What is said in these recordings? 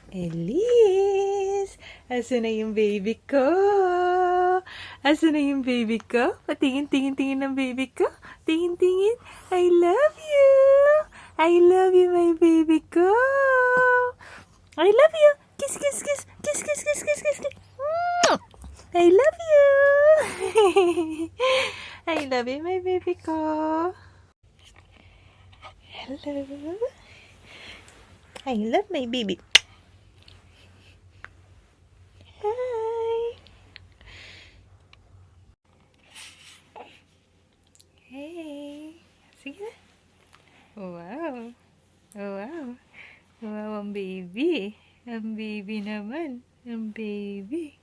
Elise! Asa na yung baby ko? Asa na yung baby ko? Patingin-tingin-tingin ng baby ko. Tingin-tingin. I love you! I love you, my baby ko! I love you! Kiss, kiss, kiss! Kiss, kiss, kiss, kiss, kiss, kiss! I love you! I love you, my baby ko! Hello! I love my baby. Hi! Hey! Sige na. Wow! Wow! Wow, ang baby. Ang baby naman. Ang baby.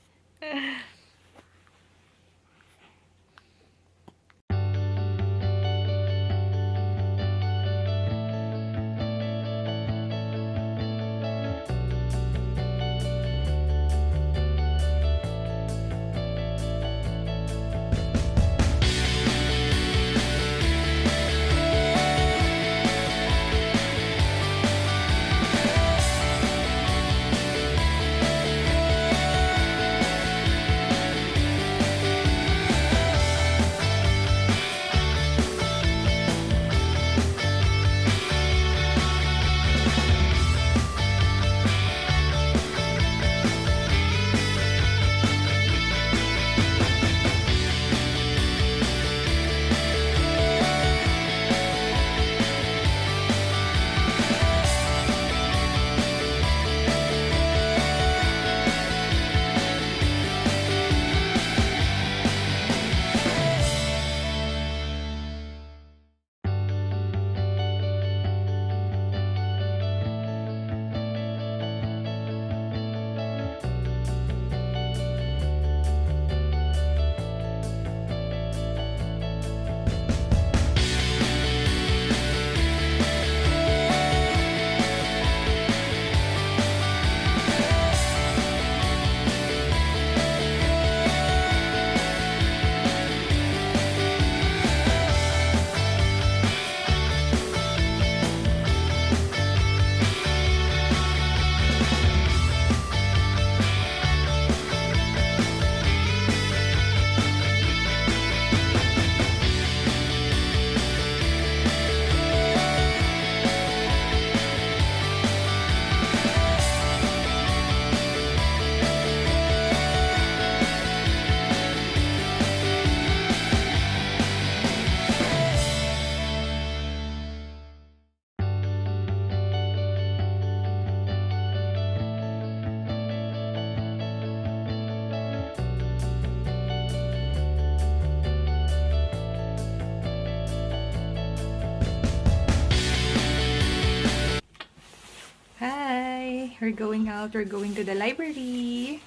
Hi! We're going out. We're going to the library.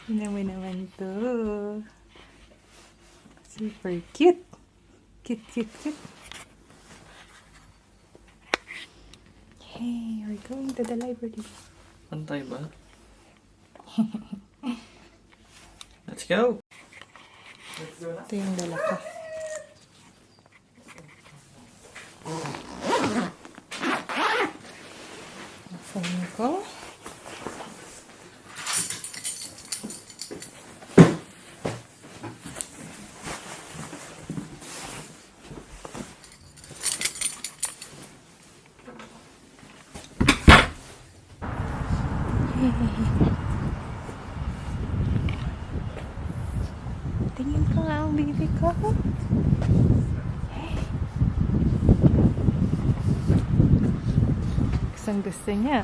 Tingnan mo naman to. Super cute. Cute, cute, cute. Hey, we're going to the library. Pantay ba? Let's go! Ito yung dala ko. Phone ko. Tingin ko nga ang baby ko. Hey. Gustong gusto niya.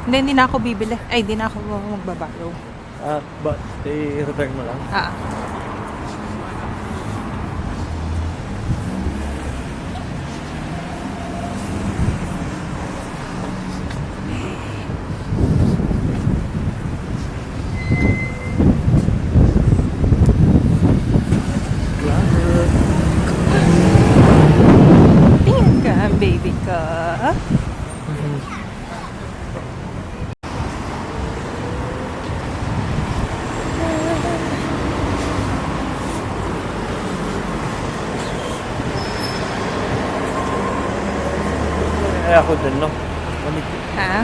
Hindi na ako bibili. Ay, hindi na ako magbabayo. But i-return mo lang? Tingin ka, baby ka. Ay, ako din, no? Balik. Ha?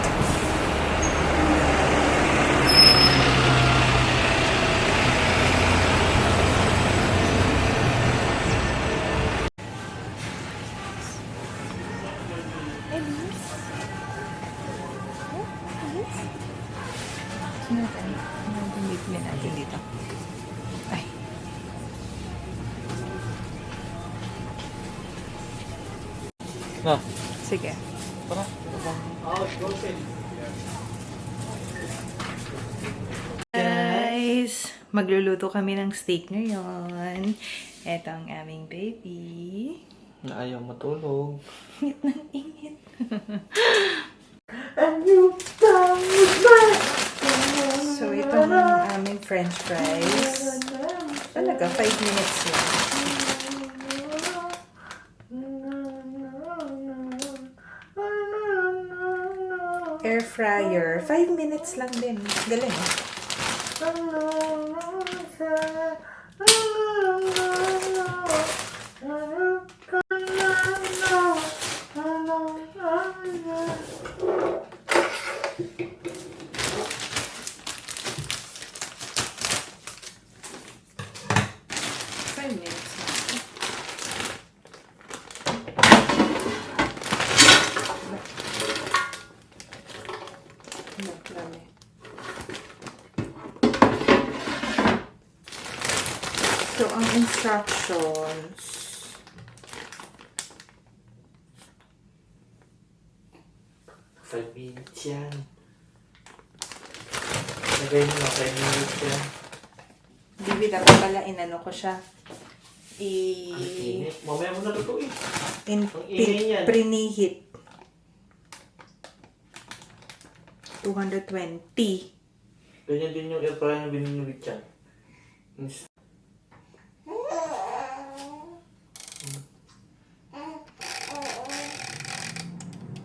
Sino natin? Ano natin bibili natin dito? Ay. Na, Sige. tara. Guys, magluluto kami ng steak ngayon. Ito ang aming baby. Na ayaw matulog. Ingit ng ingit. So, ito ang aming french fries. Talaga, 5 minutes lang. Air fryer, 5 minutes lang din. Galing. So, ang instructions, Five minutes yan. Lagay mo na 5 minutes yan. Bibi dapat pala inano ko siya. Ang init. Mamaya mo na lutuin. In Ang ingay yan. preheat. 220. Ganyan din yung air fryer na binili ni Richard.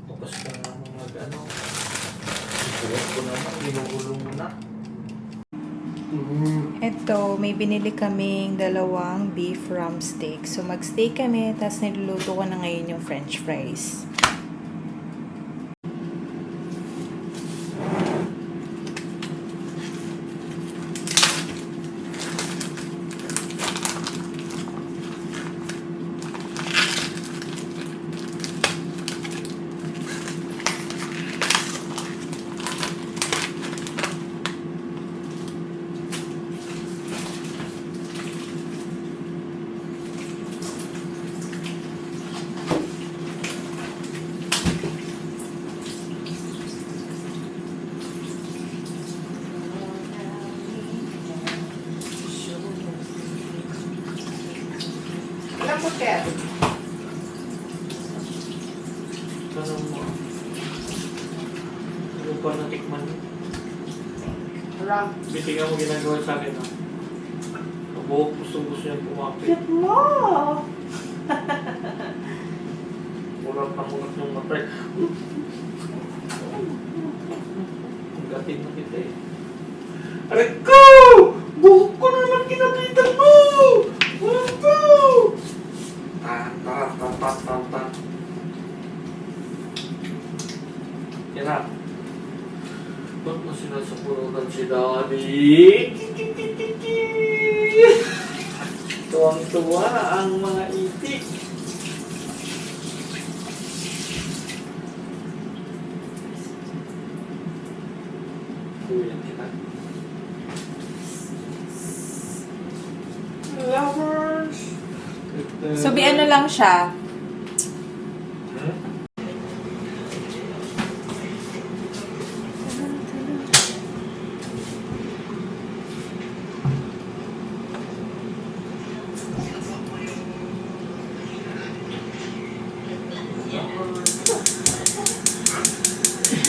Tapos ka naman mag-ano. Isulat ko naman, ginugulong mo na. Ito, may binili kaming 2 beef rump steak. So, mag-steak kami, tapos niluluto ko na ngayon yung french fries. Ilang puter? Tanong mo. Ano pa natikman mo? Wala. Bitigan mo ginagawa sa akin, ha? Kabuhok, gusto niya pumapi. Cute mo! Mulat na mulat yung matay. Ang gating na kita eh. Aray ko! Buhok ko na lang kinabitan mo! Walang ko! Ta. Yan na. Ba't mo sinasapunutan si Daddy? Tuwang-tuwa ang mga itik. Kuyan kita. Lovers! So, ano lang siya.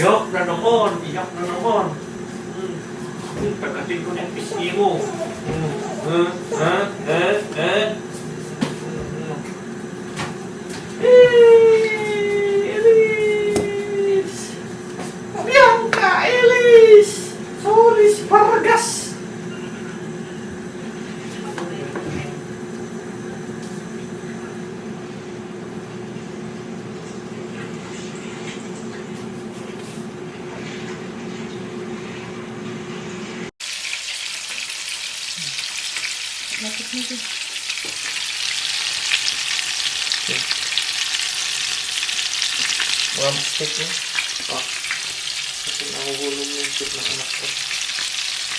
Iyak na naman! Iyak na naman! Pagkating ko ng pisngi mo. Ellis! Bianca Ellis! Solis Vargas! Lapit mo din. One stick eh. Ah. Kasi nahuhulog yung chip ng anak ko.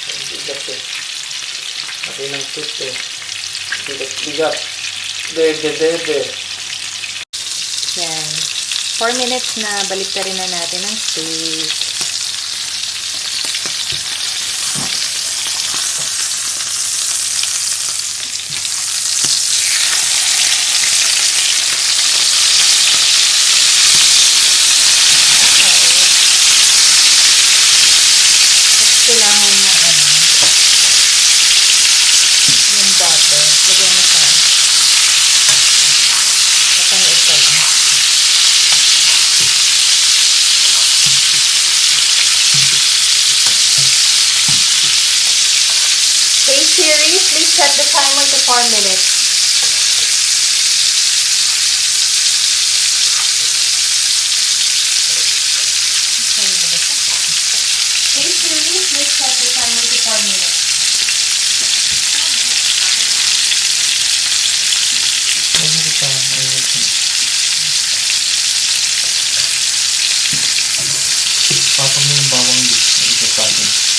Ang bigat eh. Pati ng chip eh. Bigat. Debe. Yan. 4 minutes na, balik rin na natin ang steak. Kailangan mo yung butter. Lagyan mo sa pataniit ka lang. Hey Siri, please set the timer to 4 minutes. Hey Siri, please set the timer to 4 minutes. Patong mo yung bawang dito. Ito sa atin.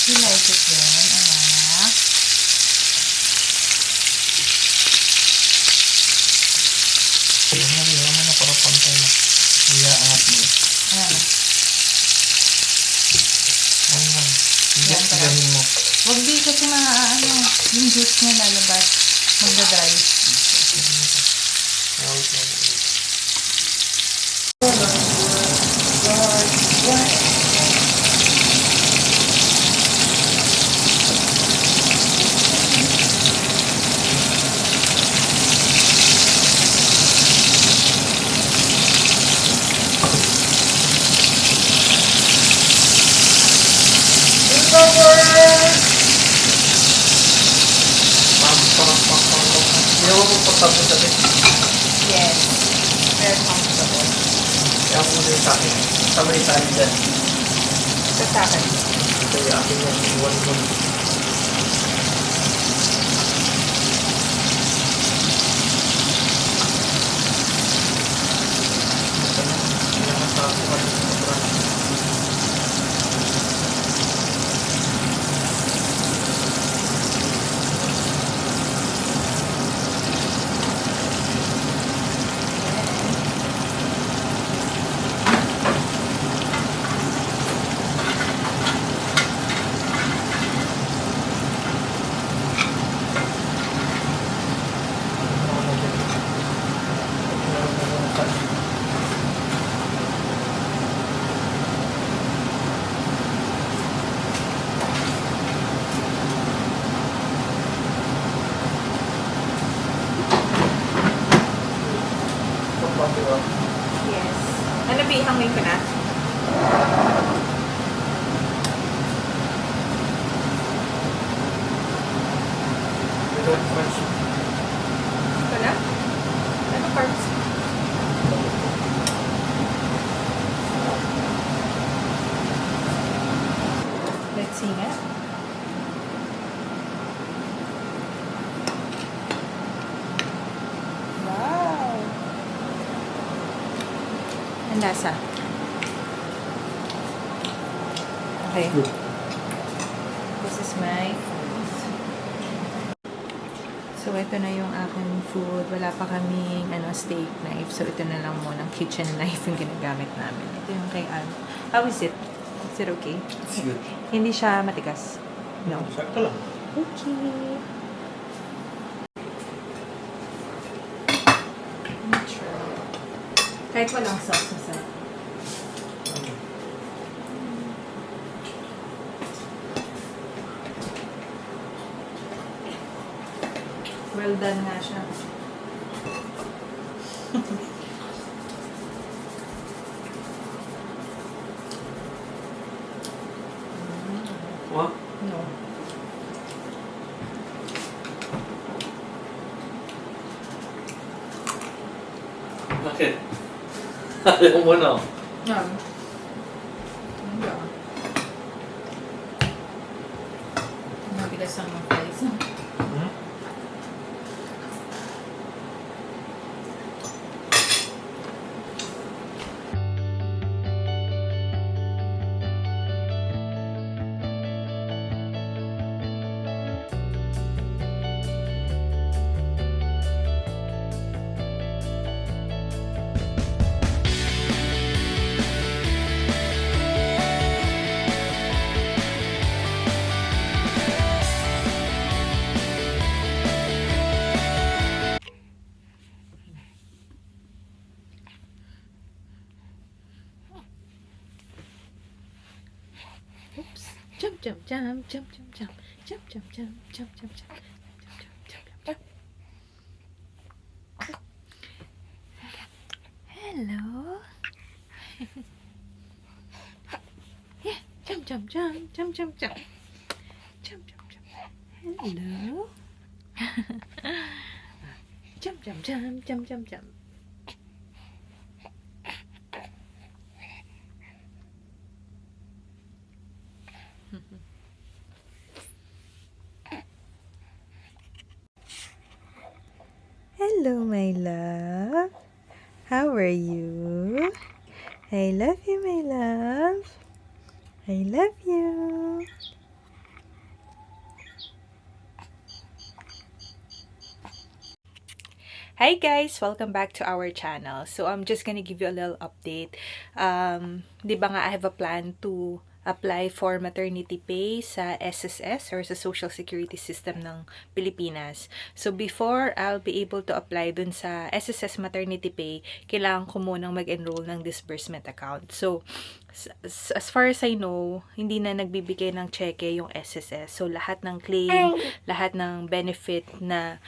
You like it then, anak? Wala mo na para pantay na. Iyaangat mo. Ayan. Ayan. Yan pala. Igahin mo. Huwag di kasi yung juice niya lalabas. Magdadry. Hindi ako magpapagod sa akin. Yes. Very comfortable. Kaya ako muna yung sa akin. Sabay tayo dyan. Sa akin. Ito yung akin yung iwan mo. Yes. Ano ba ihangin ko na? Ito na? Ano parts? Let's see nga. Wow! Ang lasa. Okay. This is my food. So, ito na yung aking food. Wala pa kaming steak knife. So, ito na lang muna. Kitchen knife yung ginagamit namin. Ito yung kay Al. How is it? Is it okay? It's good. Hindi siya matigas? No. Sakto lang. Okay. Let me try. Kahit walang sauce na sa. Well done nga siya. What? No. Bakit? Ayaw mo na. Yan. Hindi. Mabigas ang mga fries. Hmm? Oops. Jump, jump, jump, jump, jump, jump, jump, jump, jump, jump, jump, jump, jump. Hello. Yeah, jump, jump, jump, jump, jump, jump, jump, jump, jump. Hello. Jump, jump, jump, jump, jump, jump. Hello, my love. How are you? I love you, my love. I love you. Hi guys! Welcome back to our channel. So I'm just gonna give you a little update. Di ba nga I have a plan to apply for maternity pay sa SSS or sa Social Security System ng Pilipinas. So before I'll be able to apply dun sa SSS maternity pay, kailangan ko munang mag-enroll ng disbursement account. So as far as I know, hindi na nagbibigay ng cheque yung SSS. So lahat ng claim, lahat ng benefit na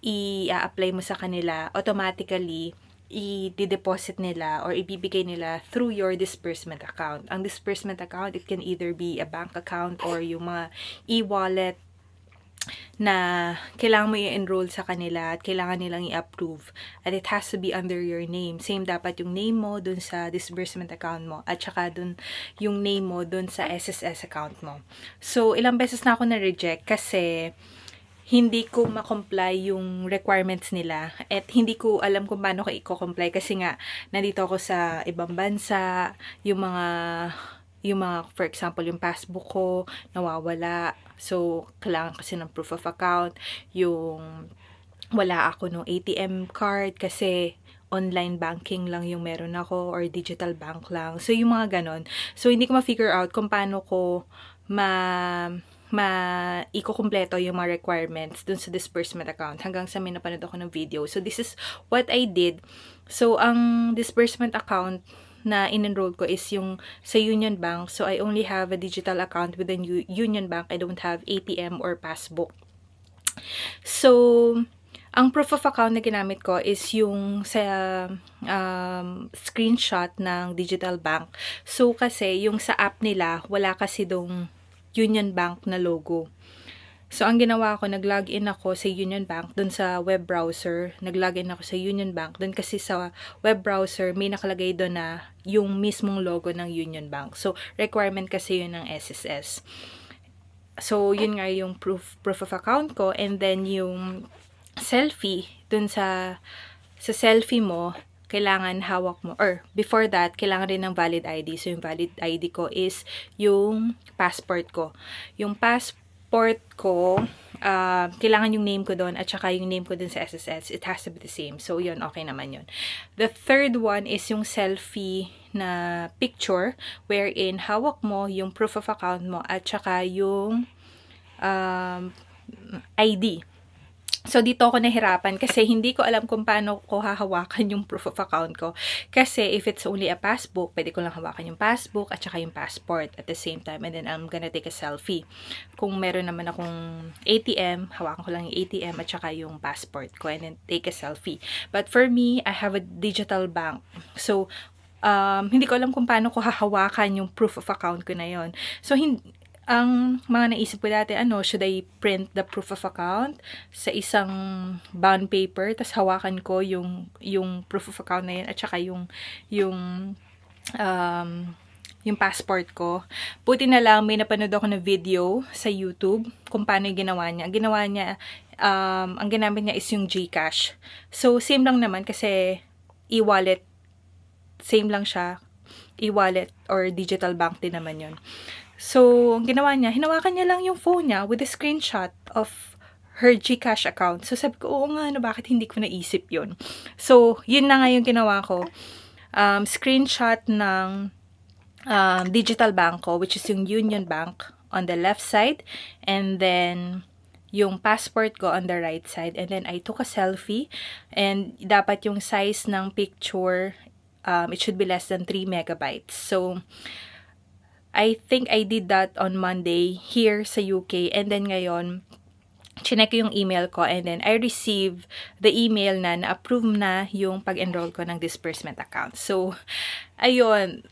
i-apply mo sa kanila, automatically i-deposit nila or ibibigay nila through your disbursement account. Ang disbursement account, it can either be a bank account or yung mga e-wallet na kailangan mo i-enroll sa kanila at kailangan nilang i-approve. At it has to be under your name. Same dapat yung name mo dun sa disbursement account mo at saka dun yung name mo dun sa SSS account mo. So, ilang beses na ako na-reject kasi hindi ko ma-comply yung requirements nila at hindi ko alam kung paano ko i-comply kasi nga nandito ako sa ibang bansa, yung mga for example yung passbook ko nawawala, so kailangan kasi ng proof of account, yung wala ako ng ATM card kasi online banking lang yung meron ako or digital bank lang, so yung mga ganon. So hindi ko ma-figure out kung paano ko iko-kumpleto yung mga requirements dun sa disbursement account hanggang sa may napanood ako ng video. So, this is what I did. So, ang disbursement account na in-enroll ko is yung sa Union Bank. So, I only have a digital account with the Union Bank. I don't have ATM or passbook. So, ang proof of account na ginamit ko is yung sa screenshot ng digital bank. So, kasi yung sa app nila, wala kasi dong Union Bank na logo. So, ang ginawa ko, nag-login ako sa Union Bank, dun sa web browser. Nag-login ako sa Union Bank. Dun kasi sa web browser, may nakalagay doon na yung mismong logo ng Union Bank. So, requirement kasi yun ng SSS. So, yun nga yung proof of account ko. And then, yung selfie, dun sa selfie mo, kailangan hawak mo, or before that, kailangan rin ng valid ID. So, yung valid ID ko is yung passport ko. Yung passport ko, kailangan yung name ko doon at saka yung name ko dun sa SSS. It has to be the same. So, yun, okay naman yun. The third one is yung selfie na picture wherein hawak mo yung proof of account mo at saka yung ID. So, dito ako nahirapan kasi hindi ko alam kung paano ko hahawakan yung proof of account ko. Kasi if it's only a passbook, pwede ko lang hawakan yung passbook at saka yung passport at the same time. And then I'm gonna take a selfie. Kung meron naman akong ATM, hawakan ko lang yung ATM at saka yung passport ko and then take a selfie. But for me, I have a digital bank. So, hindi ko alam kung paano ko hahawakan yung proof of account ko na yon. So, ang mga naisip ko dati, should I print the proof of account sa isang bound paper, tas hawakan ko yung proof of account na yun, at saka yung passport ko. Buti na lang, may napanood ako na video sa YouTube kung paano yung ginawa niya. Ang ginamit niya is yung GCash. So, same lang naman kasi e-wallet, same lang siya. E-wallet or digital bank din naman yun. So, ang ginawa niya, hinawakan niya lang yung phone niya with a screenshot of her GCash account. So, sabi ko, oo nga, bakit hindi ko naisip yun? So, yun na nga yung ginawa ko. Screenshot ng digital bank ko, which is yung Union Bank on the left side. And then, yung passport ko on the right side. And then, I took a selfie. And dapat yung size ng picture, it should be less than 3 megabytes. So, I think I did that on Monday here sa UK. And then ngayon, chinek ko yung email ko and then I received the email na na-approve na yung pag-enroll ko ng disbursement account. So, ayun.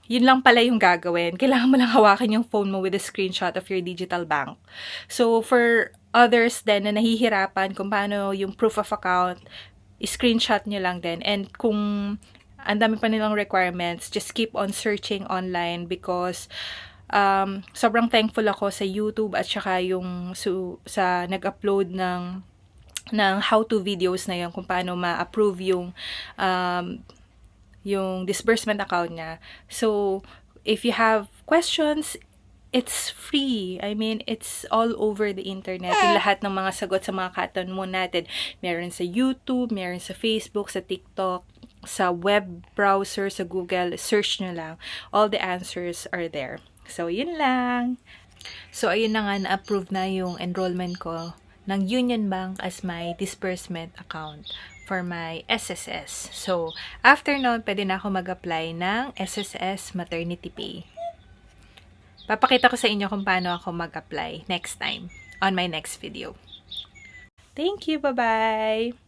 Yun lang pala yung gagawin. Kailangan mo lang hawakan yung phone mo with a screenshot of your digital bank. So, for others then na nahihirapan kung paano yung proof of account, screenshot nyo lang din. And kung ang dami pa nilang requirements, just keep on searching online because sobrang thankful ako sa YouTube at saka yung sa nag-upload ng how-to videos na yun kung paano ma-approve yung disbursement account niya. So, if you have questions, it's free. I mean, it's all over the internet. Yung lahat ng mga sagot sa mga katanungan natin. Meron sa YouTube, meron sa Facebook, sa TikTok, sa web browser, sa Google, search nyo lang. All the answers are there. So, yun lang. So, ayun na nga, na-approve na yung enrollment ko ng Union Bank as my disbursement account for my SSS. So, after nun, pwede na ako mag-apply ng SSS Maternity Pay. Papakita ko sa inyo kung paano ako mag-apply next time on my next video. Thank you! Bye-bye!